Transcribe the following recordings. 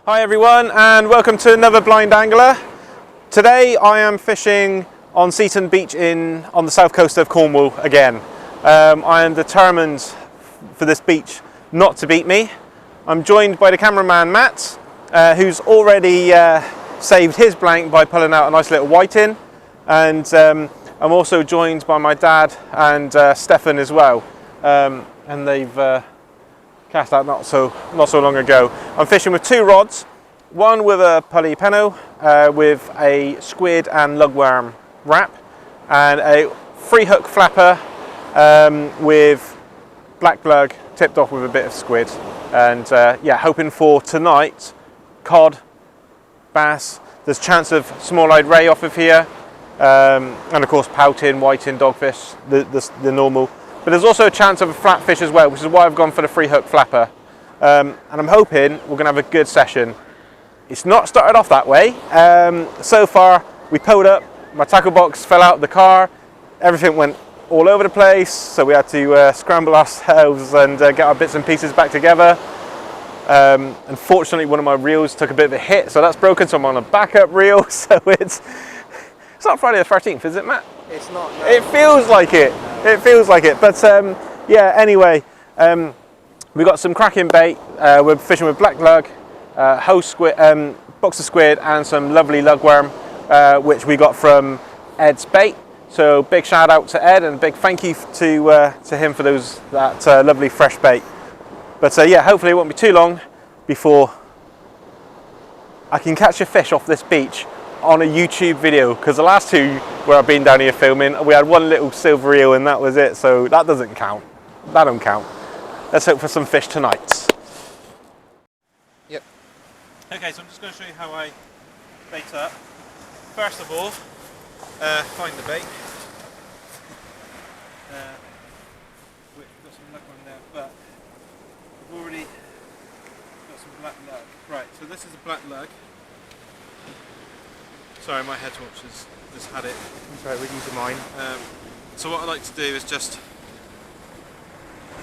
Hi everyone, and welcome to another Blind Angler. Today I am fishing on Seaton Beach on the south coast of Cornwall again. I am determined for this beach not to beat me. I'm joined by the cameraman Matt, who's already saved his blank by pulling out a nice little whiting, and I'm also joined by my dad and Stefan as well, and they've cast out not so long ago. I'm fishing with two rods, one with a pulley penno with a squid and lugworm wrap, and a free hook flapper with black lug tipped off with a bit of squid. And yeah, hoping for tonight cod, bass. There's a chance of small-eyed ray off of here, and of course pouting, whiting, dogfish, the normal. But there's also a chance of a flatfish as well, which is why I've gone for the free hook flapper. And I'm hoping we're going to have a good session. It's not started off that way. So far, we pulled up, my tackle box fell out of the car, everything went all over the place, so we had to scramble ourselves and get our bits and pieces back together. Unfortunately, one of my reels took a bit of a hit, so that's broken, so I'm on a backup reel. So it's not Friday the 13th, is it, Matt? It's not. No. It feels like it. It feels like it. But yeah. Anyway, we got some cracking bait. We're fishing with black lug, host squid, box of squid, and some lovely lugworm, which we got from Ed's bait. So big shout out to Ed, and a big thank you to him for that lovely fresh bait. But yeah, hopefully it won't be too long before I can catch a fish off this beach on a YouTube video, because the last two where I've been down here filming, we had one little silver eel and that was it, so that doesn't count. That don't count. Let's hope for some fish tonight. Yep. Okay, so I'm just going to show you how I bait up. First of all, find the bait. We've got some lug on there, but we've already got some black lug. Right, so this is a black lug. Sorry, my head torch has just had it. I'm sorry, we're using mine. So what I like to do is just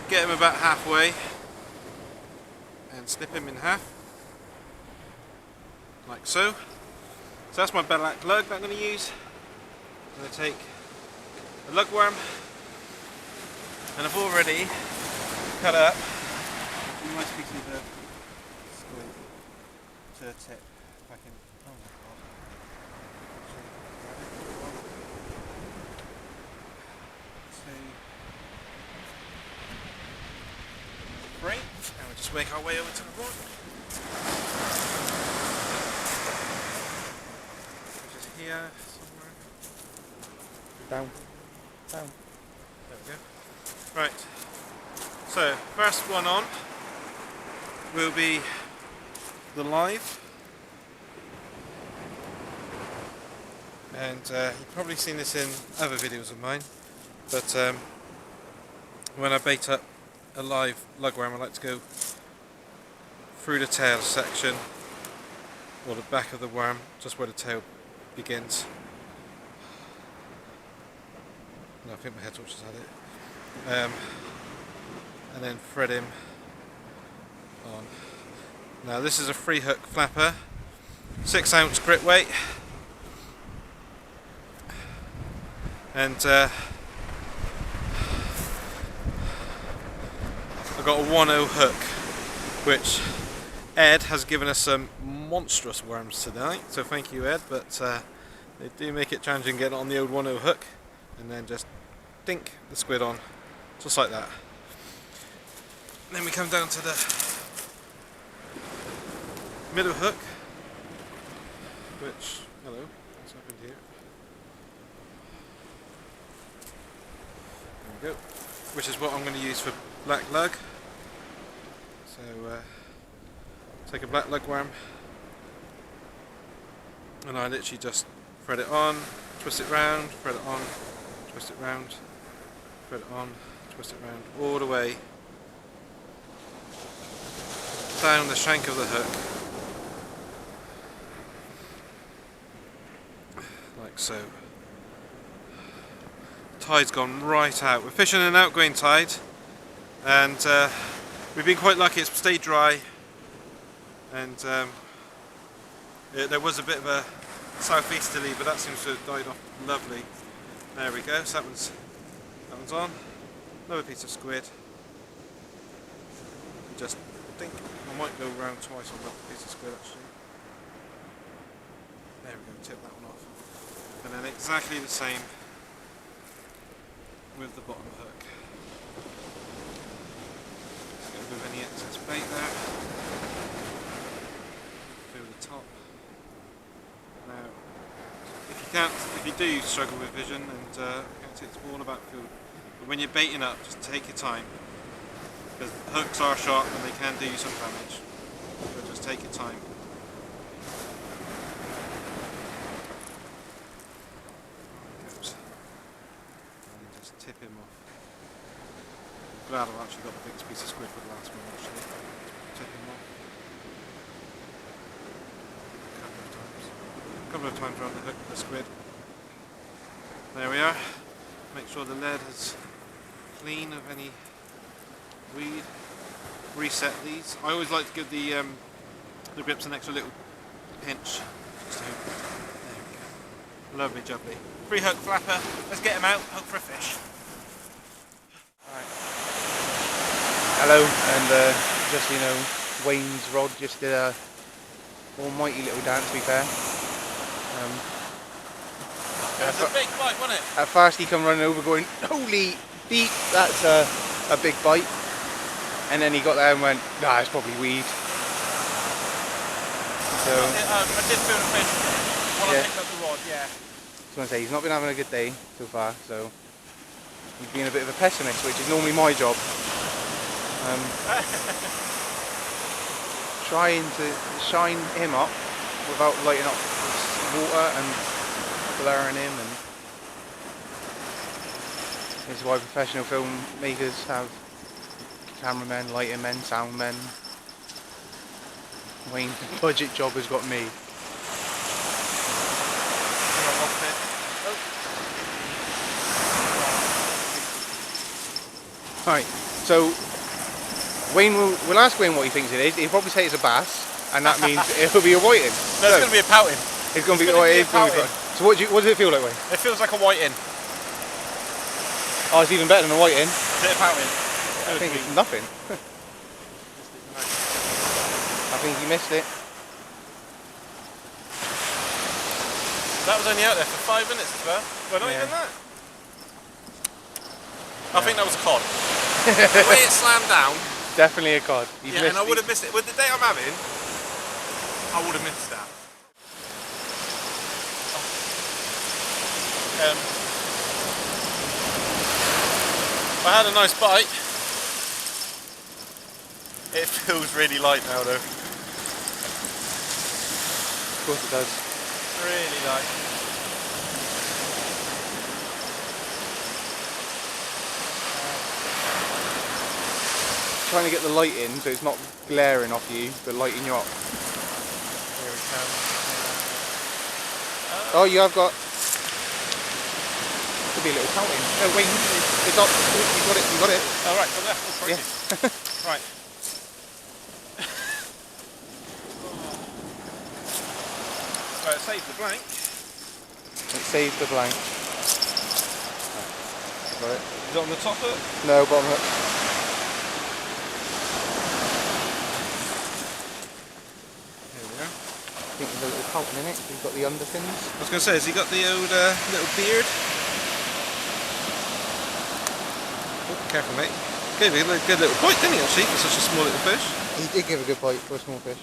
get him about halfway and snip him in half, like so. So that's my black lug that I'm going to use. I'm going to take a lugworm, and I've already cut up a nice piece of the squid to tip. If I can. Oh my god. Three, and we'll just make our way over to the rod, which is here somewhere. Down. There we go. Right, so first one on will be the live, and you've probably seen this in other videos of mine, but when I bait up a live lugworm, I like to go through the tail section, or the back of the worm, just where the tail begins. No, I think my head torch has had it. And then thread him on. Now this is a free hook flapper, 6 ounce grip weight, and I've got a 1.0 hook, which Ed has given us some monstrous worms tonight, so thank you, Ed. But they do make it challenging getting on the old 1.0 hook, and then just dink the squid on, just like that. And then we come down to the middle hook, which, hello, what's happened here? There we go. Which is what I'm going to use for black lug. So take a black lugworm, and I literally just thread it on, twist it round, thread it on, twist it round, thread it on, twist it round, all the way down the shank of the hook, like so. Tide's gone right out. We're fishing an outgoing tide, and we've been quite lucky. It's stayed dry, and There was a bit of a southeasterly, but that seems to have died off lovely. There we go, so that one's on. Another piece of squid. Just think I might go round twice on that piece of squid actually. There we go, tip that one off. And then exactly the same with the bottom hook. Just get rid of any excess bait there. Through the top. Now, if you do struggle with vision, and it's all about feel, but when you're baiting up, just take your time. Because hooks are sharp and they can do you some damage. So just take your time. And just tip him off. I'm glad I've actually got the biggest piece of squid for the last one actually. Tip him off. A couple of times around the hook with the squid. There we are. Make sure the lead is clean of any weed. Reset these. I always like to give the grips an extra little pinch. Just to, there we go. Lovely jubbly. Free hook flapper. Let's get him out. Hook for a fish. Alright. Hello, and just so you know, Wayne's rod just did a almighty little dance, to be fair. It was a big bite, wasn't it? At first he come running over going, holy beep, that's a big bite. And then he got there and went, nah, it's probably weed. So, I did feel the fish when I yeah. picked up the rod, yeah. I was going to say, he's not been having a good day so far, so he's being a bit of a pessimist, which is normally my job. Trying to shine him up without lighting up water and blurring him, and this is why professional filmmakers have cameramen, lighting men, sound men. Wayne's budget job has got me. Right, so Wayne we'll ask Wayne what he thinks it is. He'll probably say it's a bass, and that means it'll be a whiting. No, it's going to be a pouting. It's going to be a pouting. So what does it feel like, Wayne? It feels like a whiting. Oh, it's even better than a whiting. Is it a pouting? I think it's nothing. I think you missed it. That was only out there for 5 minutes as well. Well, not even that. I think that was cod. The way it slammed down. Definitely a cod. Yeah, and I would have missed it. With the day I'm having, I would have missed that. I had a nice bite. It feels really light now though. Of course it does. Really light. Trying to get the light in so it's not glaring off you, but lighting you up. Here we come. Oh, you have got. Could be a little counting. No, wait, it's up. You got it. You got it. Oh right, got that. Oh, yeah. Right. Right, save the blank. It saved the blank. Got it. Is it on the top hook? No, bottom hook. Here we are. I think there's a little fountain in it. He's got the underpins. I was going to say, has he got the old little beard? Oh, careful, mate. Gave me a good little bite, didn't he, actually, for such a small little fish? He did give a good bite for a small fish.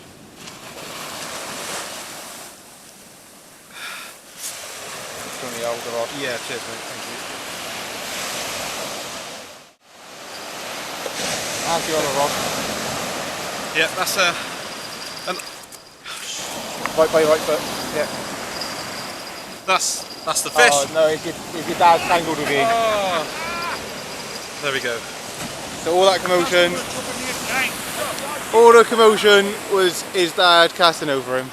Do you want the older rod? Yeah, cheers, mate. Thank you. How's the other rod? Yeah, that's Right foot. Yeah. That's the fish. Oh no, if your dad's tangled with you. Oh. There we go. So all that commotion, all the commotion was his dad casting over him.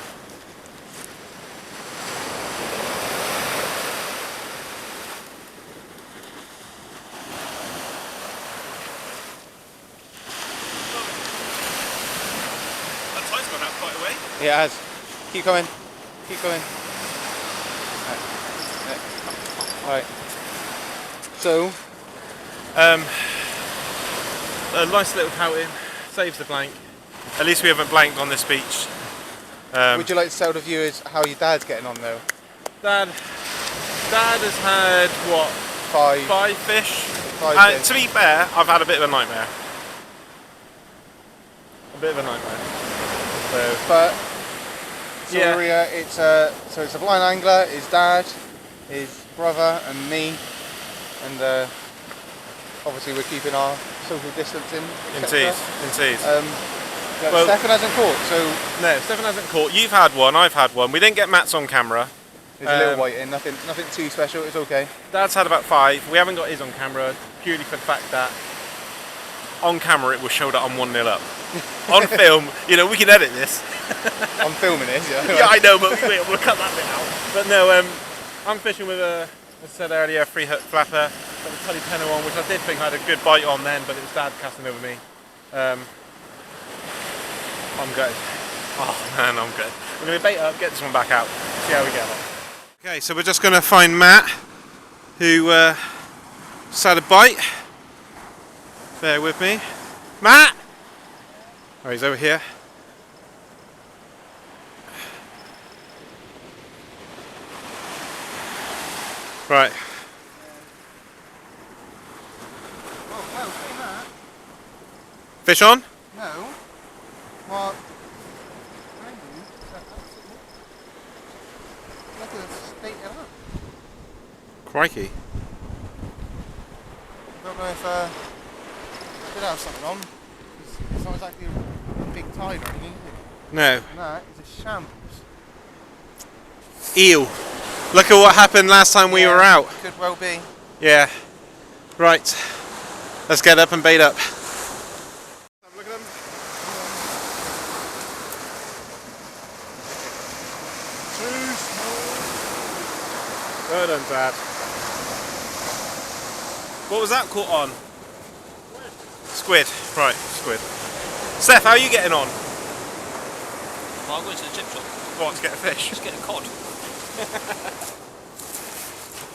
That tide's gone out quite a way. Yeah, it has. Keep coming. Keep going. Right. So, a nice little pouting, saves the blank. At least we haven't blanked on this beach. would you like to tell the viewers how your dad's getting on though? Dad has had what? 5 fish. 5 fish. To be fair, I've had a bit of a nightmare. But Yeah. it's a blind angler. His dad, his brother, and me, and obviously we're keeping our social distancing. Indeed. Well, Stefan hasn't caught, so No, Stefan hasn't caught. You've had one. I've had one. We didn't get Matt's on camera. there's a little white in. Nothing too special. It's okay. Dad's had about 5. We haven't got his on camera purely for the fact that on camera it will show that I'm 1-0 up. On film, you know, we can edit this. I'm filming this. Yeah. Yeah, I know, but we'll cut that bit out. But no, I'm fishing with as I said earlier, a 3-hook flapper. Got the tully penno on, which I did think I had a good bite on then, but it was Dad casting over me. I'm good. Oh man, I'm good. We're going to bait up, get this one back out, see how we get on. Okay, so we're just going to find Matt, who just had a bite. Bear with me. Matt! Oh, he's over here. Right. Oh, well, say that. Fish on? No. Well, Crikey. I don't know if I did have something on. It's not exactly a big tide or anything, is it? No. No, it's a shambles. Eel. Look at what happened last time we were out. Could well be. Yeah. Right. Let's get up and bait up. Have a look at them. Too small. Well done, Dad. What was that caught on? Squid. Right, squid. Seth, how are you getting on? Well, I'm going to the chip shop. What, to get a fish? Just get a cod.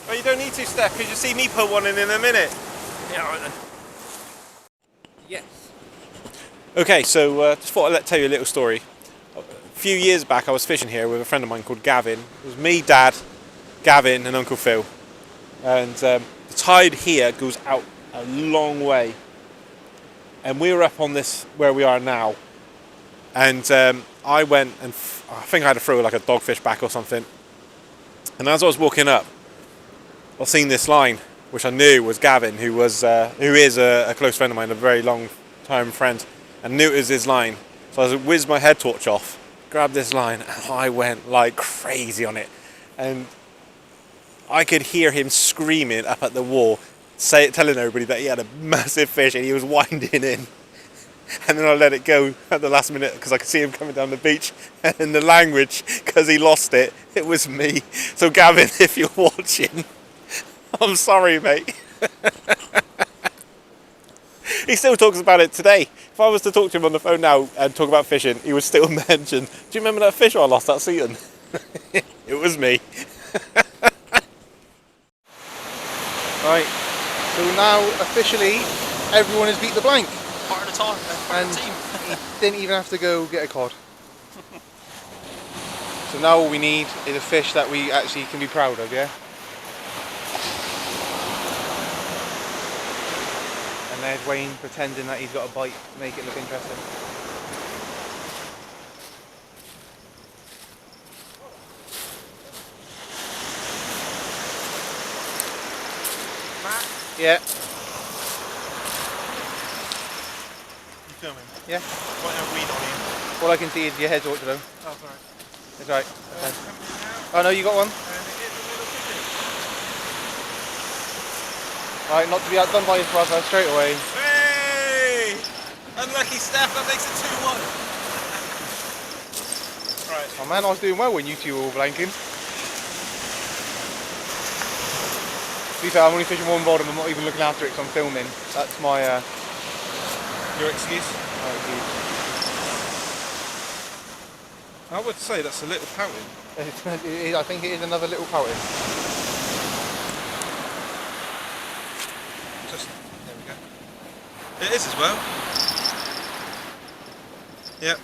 Well, you don't need to, Steph, because you see me put one in a minute. Yeah, alright then. Yes. Okay, so just thought I'd tell you a little story. A few years back, I was fishing here with a friend of mine called Gavin. It was me, Dad, Gavin, and Uncle Phil. And the tide here goes out a long way. And we were up on this where we are now. And I went and I think I had to throw like a dogfish back or something. And as I was walking up, I seen this line, which I knew was Gavin, who is a close friend of mine, a very long time friend, and knew it was his line. So I whizzed my head torch off, grabbed this line, and I went like crazy on it. And I could hear him screaming up at the wall, telling everybody that he had a massive fish and he was winding in. And then I let it go at the last minute because I could see him coming down the beach. And in the language, because he lost it, it was me. So Gavin, if you're watching, I'm sorry, mate. He still talks about it today. If I was to talk to him on the phone now and talk about fishing, he would still mention, do you remember that fish I lost that season? It was me. Right, so now officially everyone has beat the blank. Part of the time, part of the team. He didn't even have to go get a cod. So now all we need is a fish that we actually can be proud of, yeah? And there's Wayne pretending that he's got a bite to make it look interesting. Matt? Yeah. You filming? Yeah. Might have weed on you. All I can see is your head's ought to though. Oh, sorry. It's right. Okay. Coming in now, Oh no, you got one? and it is a little fishy. Right, not to be outdone by his brother straight away. Hey! Unlucky Steph, that makes it 2-1. Right. Oh man, I was doing well when you two were all blanking. To be fair, I'm only fishing one bottom, I'm not even looking after it because I'm filming. That's my Your excuse? excuse. I would say that's a little pouting. I think it is another little pouting. Just, there we go. It is as well. Yep.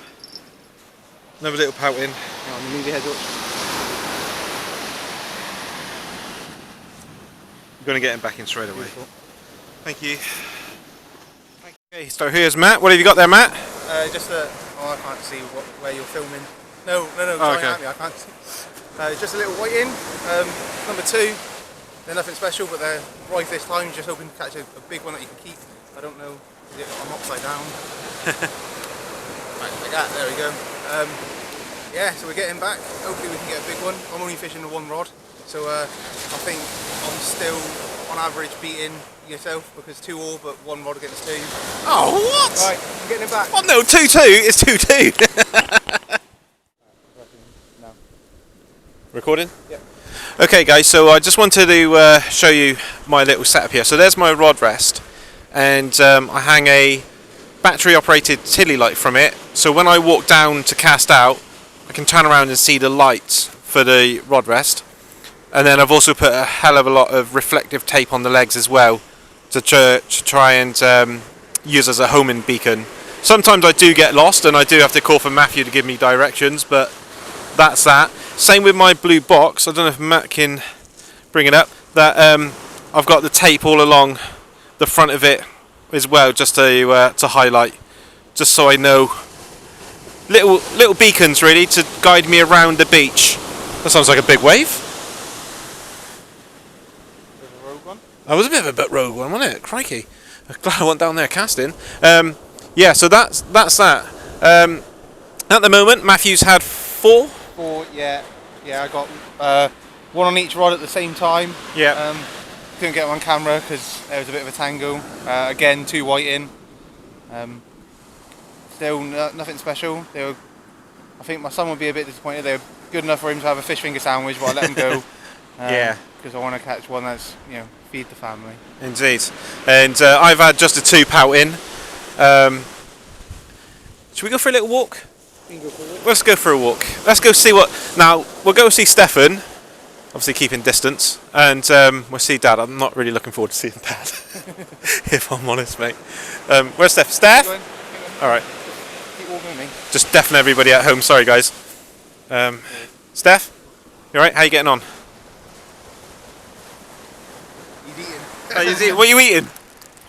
Another little pouting. Hang on, move your head up. I'm going to get him back in straight away. Beautiful. Thank you. Okay, so here's Matt. What have you got there, Matt? Just a... Oh, I can't see where you're filming. No, Oh, okay. at me, I can't see. Just a little whiting. Number 2. They're nothing special, but they're right this time. Just hoping to catch a big one that you can keep. I don't know. I'm upside down. Right, like that. There we go. Yeah, so we're getting back. Hopefully we can get a big one. I'm only fishing the 1 rod, so I think I'm still on average beating yourself because 2 all, but 1 rod against 2. Oh, what? Right, I'm getting it back. Oh no, 2-2. It's 2-2. No. Recording? Yep. Okay, guys. So I just wanted to show you my little setup here. So there's my rod rest, and I hang a battery-operated tilly light from it. So when I walk down to cast out, I can turn around and see the lights for the rod rest. And then I've also put a hell of a lot of reflective tape on the legs as well to try and use as a homing beacon. Sometimes I do get lost and I do have to call for Matthew to give me directions, but that's that. Same with my blue box. I don't know if Matt can bring it up. That I've got the tape all along the front of it as well, just to highlight, just so I know. Little beacons really to guide me around the beach. That sounds like a big wave. There's a rogue one. That was a bit of a bit rogue one, wasn't it? Crikey. I'm glad I went down there casting. Yeah, so that's that. At the moment, Matthew's had 4. 4, yeah. Yeah, I got 1 on each rod at the same time. Yeah. Couldn't get them on camera because there was a bit of a tangle. Again, 2 whiting. Still nothing special. I think my son would be a bit disappointed. They were good enough for him to have a fish finger sandwich, but I let him go. Yeah. Because I want to catch one that's, feed the family. Indeed. And I've had just a 2 pouting. Should we go for a little walk? Let's go for a walk. Let's go see what... Now, we'll go see Stefan, obviously keeping distance, and we'll see Dad. I'm not really looking forward to seeing Dad, if I'm honest, mate. Where's Steph? Steph? Alright. Keep walking with me. Just deafen everybody at home. Sorry, guys. Steph? You alright? How you getting on? He's eating. Oh, what are you eating?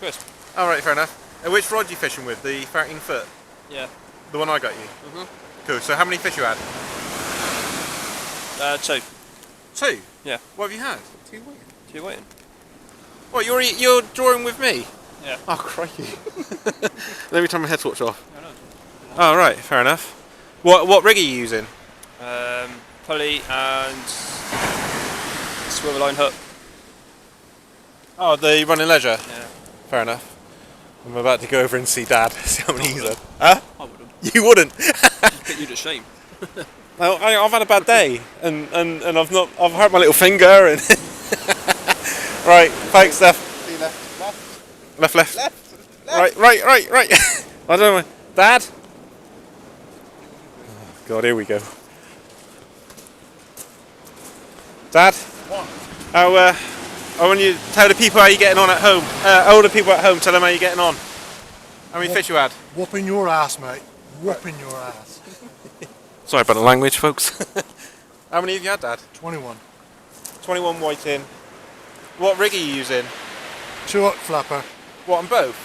Crisp. Alright, fair enough. Which rod are you fishing with? The 13 foot? Yeah. The one I got you? Cool. So how many fish you had? 2. 2? Yeah. What have you had? 2 whiting. 2 waiting. What, you're drawing with me? Yeah. Oh, crikey. Let me turn my head torch off. I know. Oh, right, fair enough. What rig are you using? Pulley and swivel line hook. Oh, the Running Leisure? Yeah. Fair enough. I'm about to go over and see Dad, see how many he's had. Huh? I wouldn't. You wouldn't? Put you to shame. No, I've had a bad day, and I've hurt my little finger, and... Right, thanks, Steph. See left. Left. Right. I don't know. Dad? Oh, God, here we go. Dad? What? I want you to tell the people how you're getting on at home. Older people at home, tell them how you're getting on. How many fish you had? Whooping your ass, mate. Whooping your ass. Sorry about the language, folks. How many have you had, Dad? 21. 21 whiting. What rig are you using? 2 up flapper. What, on both?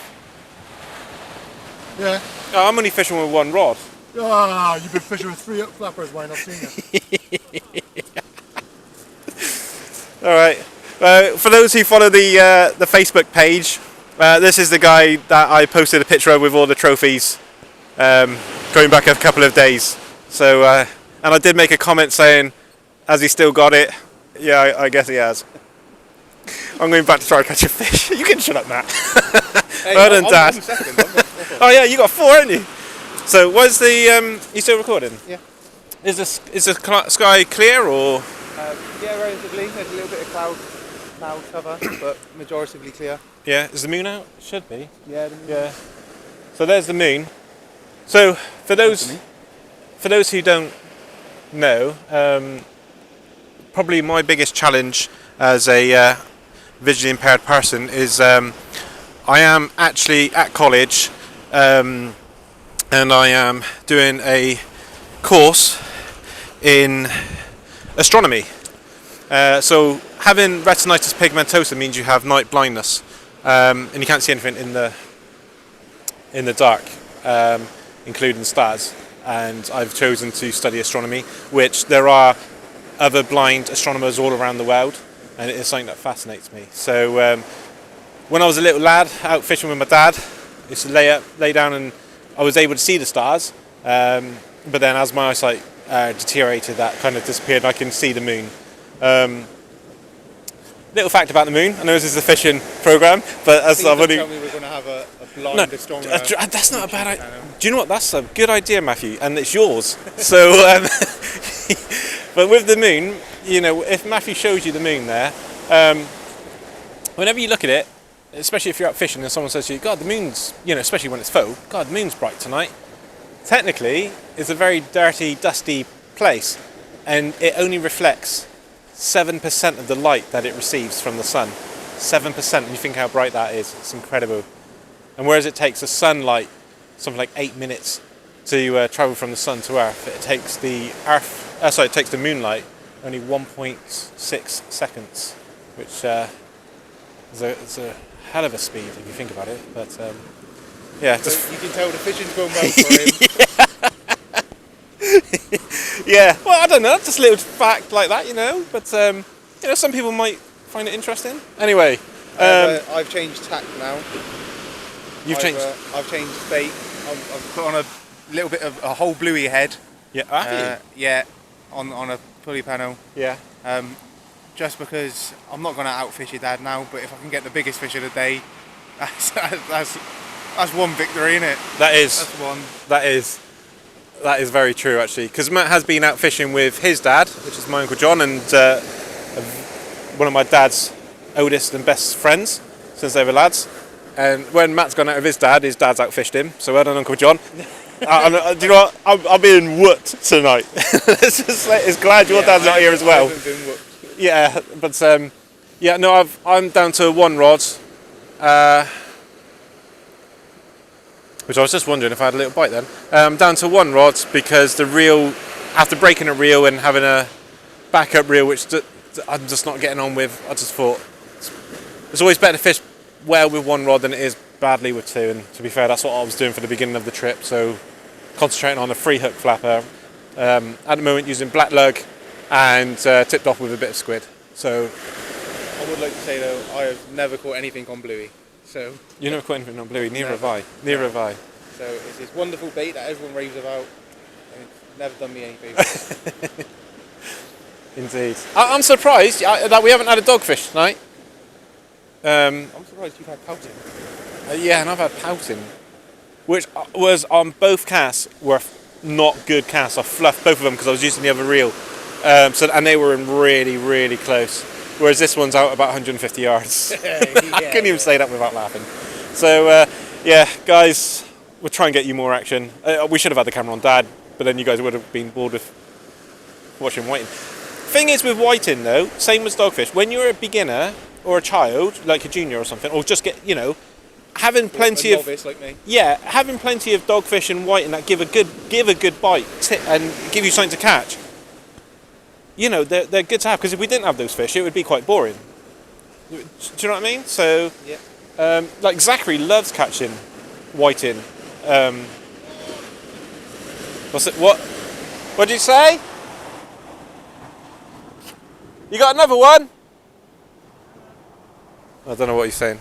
Yeah. Oh, I'm only fishing with 1 rod. Ah, you've been fishing with 3 up flappers, Wayne. I've seen you. Alright. For those who follow the Facebook page, this is the guy that I posted a picture of with all the trophies going back a couple of days. So, and I did make a comment saying, has he still got it? Yeah, I guess he has. I'm going back to try and catch a fish. You can shut up, Matt. Hey, Well done, I'm Dad. second. Oh yeah, you got 4, haven't you? So, was the you still recording? Yeah. Is the sky clear or? Yeah, relatively. There's a little bit of cloud cover, but majoritively clear. Yeah. Is the moon out? Should be. Yeah. Yeah. So there's the moon. So for those who don't know, probably my biggest challenge as a visually impaired person is I am actually at college and I am doing a course in astronomy. So having retinitis pigmentosa means you have night blindness, and you can't see anything in the dark, including stars. And I've chosen to study astronomy, which there are other blind astronomers all around the world, and it is something that fascinates me. So when I was a little lad out fishing with my dad, I used to lay down, and I was able to see the stars. But then as my eyesight deteriorated, that kind of disappeared, and I can see the moon. Little fact about the moon. I know this is a fishing program, but as I've only tell me we're going to have a blind astronomer. That's not a bad idea. Do you know what? That's a good idea, Matthew, and it's yours. So, but with the moon, you know, if Matthew shows you the moon there, whenever you look at it, especially if you're out fishing and someone says to you, "God, the moon's," you know, especially when it's full, "God, the moon's bright tonight." Technically, it's a very dirty, dusty place, and it only reflects 7% of the light that it receives from the sun. 7%, and you think how bright that is. It's incredible. And whereas it takes the sunlight something like 8 minutes to travel from the sun to Earth, it takes the it takes the moonlight only 1.6 seconds, which is a hell of a speed if you think about it. But yeah, So you can tell the fishing's going well for him. yeah. Well, I don't know, just a little fact like that, you know. But you know, some people might find it interesting. Anyway, I've changed tack now. you've changed. I've changed bait. I've put on a little bit of a whole bluey head. Yeah, have you? Yeah, on a pulley panel. Yeah. Just because I'm not going to outfish your dad now, but if I can get the biggest fish of the day, that's one victory, innit? That is. That's one. That is very true, actually, because Matt has been out fishing with his dad, which is my Uncle John, and one of my dad's oldest and best friends since they were lads. And when Matt's gone out with his dad's outfished him. So well done, Uncle John. Do you know what? I'm being whooped tonight. It's glad your dad's not here as well. I haven't been whooped. Yeah, but yeah, no, I'm down to one rod. Which I was just wondering if I had a little bite then. Down to one rod because the reel, after breaking a reel and having a backup reel, which I'm just not getting on with, I just thought it's always better to fish well with one rod than it is badly with two. And to be fair, that's what I was doing for the beginning of the trip. So concentrating on a free hook flapper. At the moment using black lug and tipped off with a bit of squid. So I would like to say though, I have never caught anything on bluey. So you never caught anything on bluey, neither have I. Neither have I. So it's this wonderful bait that everyone raves about, and it's never done me any favours. Indeed. I'm surprised that we haven't had a dogfish tonight. I'm surprised you've had pouting. Yeah, and I've had pouting, which was on both casts were not good casts. I fluffed both of them because I was using the other reel, and they were in really, really close. Whereas this one's out about 150 yards. I couldn't even say that without laughing. So yeah, guys, we'll try and get you more action. We should have had the camera on Dad, but then you guys would have been bored with watching whiting. Thing is with whiting though, same as dogfish. When you're a beginner or a child, like a junior or something, or just get, you know, having plenty a novice like me. Yeah, having plenty of dogfish and whiting that give a good bite and give you something to catch. You know, they're good to have, because if we didn't have those fish, it would be quite boring. Do you know what I mean? So, yeah. like Zachary loves catching whiting. What'd you say? You got another one? I don't know what he's saying.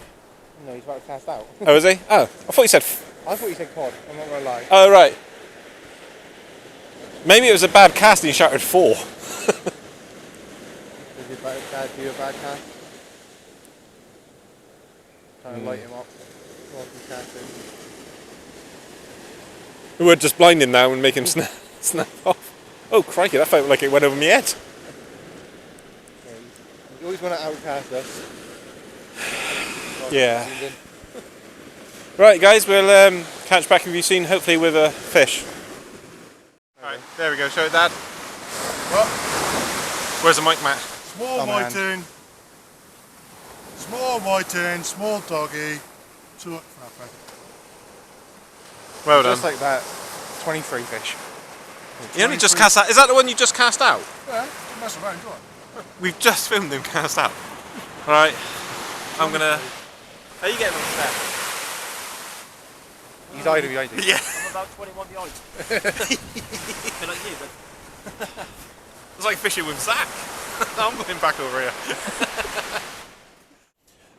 No, he's about to cast out. Oh, is he? Oh, I thought you said... I thought you said cod, I'm not going to lie. Oh, right. Maybe it was a bad cast and he shouted 4. Did your dad do a bad cast? Trying to light him up while he's casting. We're just blind him now and make him snap off. Oh, crikey, that felt like it went over my head. You always want to outcast us. Yeah. Right, guys, we'll catch back with you soon, hopefully with a fish. Alright, there we go, show it, Dad. What? Where's the mic, Matt? Small Oh, man. whiting. Small whiting, small doggy. 2 up flapper. Well done. Just like that, 23 fish. You only just cast out. Is that the one you just cast out? Yeah, mess around, go on. We've just filmed him cast out. Alright, I'm gonna. How are you getting on the step? He's hiding behind you. Yeah. I'm about 21 behind. Bit like you, but It's like fishing with Zach. I'm going back over here.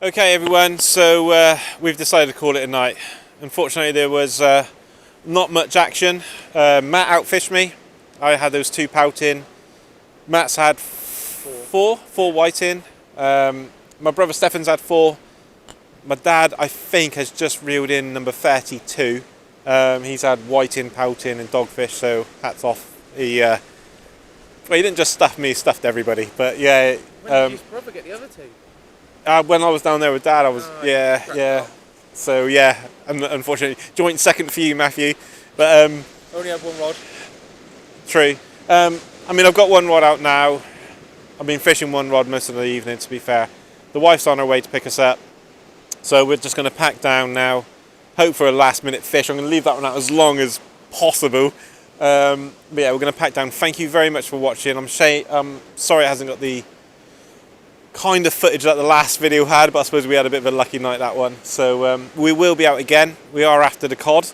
Okay, everyone. So we've decided to call it a night. Unfortunately, there was not much action. Matt outfished me. I had those 2 pout in. Matt's had four white in. My brother Stefan's had 4. My dad, I think, has just reeled in number 32. He's had white in, pout in, and dogfish. So hats off. Well, he didn't just stuff me; he stuffed everybody. But yeah. When did his brother get the other 2? When I was down there with Dad, I was yeah. So yeah, unfortunately, joint second for you, Matthew. But Only had 1 rod. true. I mean, I've got 1 rod out now. I've been fishing 1 rod most of the evening. To be fair, the wife's on her way to pick us up, so we're just going to pack down now. Hope for a last-minute fish. I'm going to leave that one out as long as possible. But yeah, we're going to pack down. Thank you very much for watching. I'm sorry it hasn't got the kind of footage that the last video had, but I suppose we had a bit of a lucky night that one. So we will be out again. We are after the cod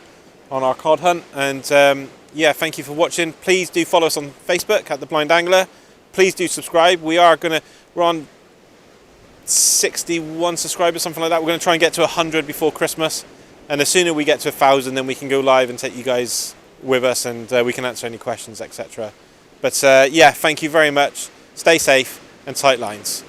on our cod hunt, and yeah, thank you for watching. Please do follow us on Facebook at The Blind Angler. Please do subscribe. We're on 61 subscribers, something like that. We're going to try and get to 100 before Christmas, and the sooner we get to 1,000, then we can go live and take you guys with us, and we can answer any questions, etc. But yeah, thank you very much. Stay safe and tight lines.